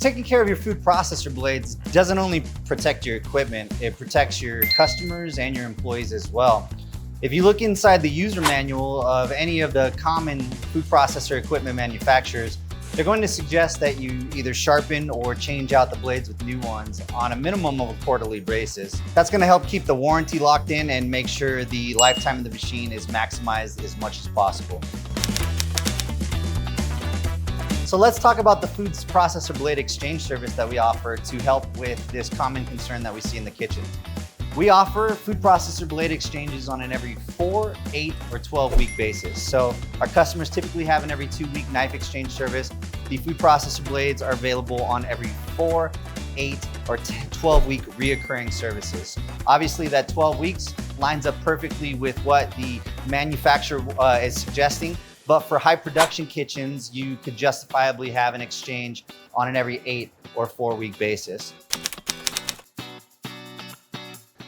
Taking care of your food processor blades doesn't only protect your equipment, it protects your customers and your employees as well. If you look inside the user manual of any of the common food processor equipment manufacturers, they're going to suggest that you either sharpen or change out the blades with new ones on a minimum of a quarterly basis. That's going to help keep the warranty locked in and make sure the lifetime of the machine is maximized as much as possible. So let's talk about the food processor blade exchange service that we offer to help with this common concern that we see in the kitchen. We offer food processor blade exchanges on an every 4, 8, or 12-week basis. So our customers typically have an every 2-week knife exchange service. The food processor blades are available on every 4, 8, or 12-week reoccurring services. Obviously, that 12 weeks lines up perfectly with what the manufacturer is suggesting. But for high production kitchens, you could justifiably have an exchange on an every 8 or 4-week basis.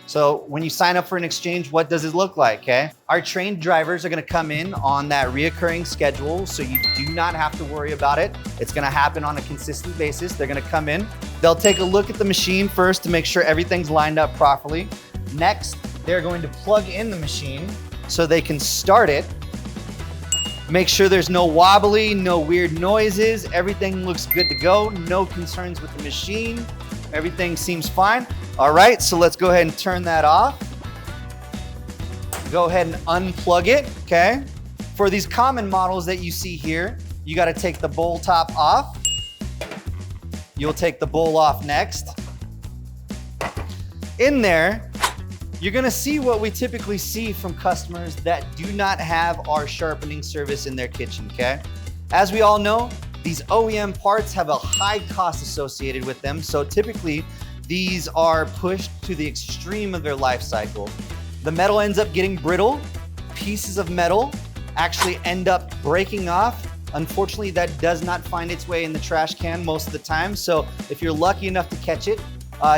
So when you sign up for an exchange, what does it look like, okay? Our trained drivers are gonna come in on that reoccurring schedule, so you do not have to worry about it. It's gonna happen on a consistent basis. They're gonna come in, they'll take a look at the machine first to make sure everything's lined up properly. Next, they're going to plug in the machine so they can start it. Make sure there's no wobbly, no weird noises. Everything looks good to go. No concerns with the machine. Everything seems fine. All right, so let's go ahead and turn that off. Go ahead and unplug it, okay? For these common models that you see here, you gotta take the bowl top off. You'll take the bowl off next. In there, you're gonna see what we typically see from customers that do not have our sharpening service in their kitchen, okay? As we all know, these OEM parts have a high cost associated with them, so typically these are pushed to the extreme of their life cycle. The metal ends up getting brittle. Pieces of metal actually end up breaking off. Unfortunately, that does not find its way in the trash can most of the time, so if you're lucky enough to catch it,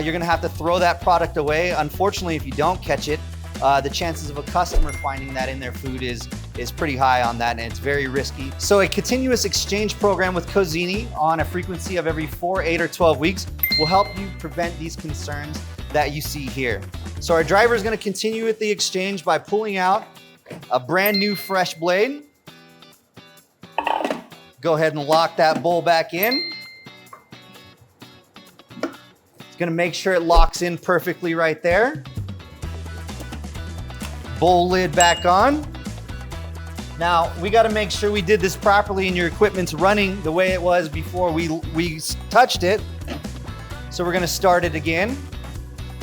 you're gonna have to throw that product away. Unfortunately, if you don't catch it, the chances of a customer finding that in their food is pretty high on that, and it's very risky. So a continuous exchange program with Cozzini on a frequency of every 4, 8, or 12 weeks will help you prevent these concerns that you see here. So our driver is gonna continue with the exchange by pulling out a brand new fresh blade. Go ahead and lock that bowl back in. Gonna make sure it locks in perfectly right there. Bowl lid back on. Now, we gotta make sure we did this properly and your equipment's running the way it was before we touched it. So we're gonna start it again.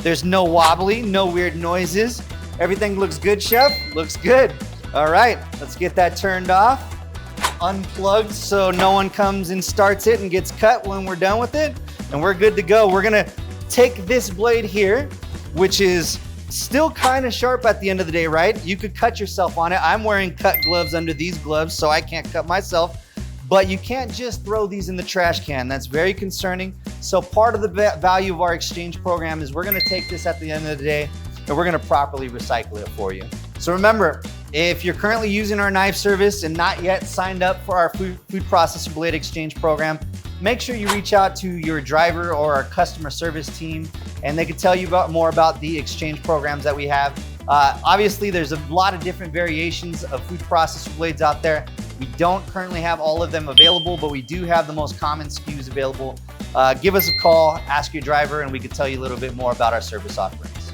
There's no wobbly, no weird noises. Everything looks good, Chef? Looks good. All right, let's get that turned off. Unplugged so no one comes and starts it and gets cut when we're done with it. And we're good to go. We're gonna take this blade here, which is still kind of sharp at the end of the day, right? You could cut yourself on it. I'm wearing cut gloves under these gloves, so I can't cut myself. But you can't just throw these in the trash can. That's very concerning. So part of the value of our exchange program is we're gonna take this at the end of the day and we're gonna properly recycle it for you. So remember, if you're currently using our knife service and not yet signed up for our food processor blade exchange program, make sure you reach out to your driver or our customer service team, and they can tell you more about the exchange programs that we have. Obviously, there's a lot of different variations of food processor blades out there. We don't currently have all of them available, but we do have the most common SKUs available. Give us a call, ask your driver, and we can tell you a little bit more about our service offerings.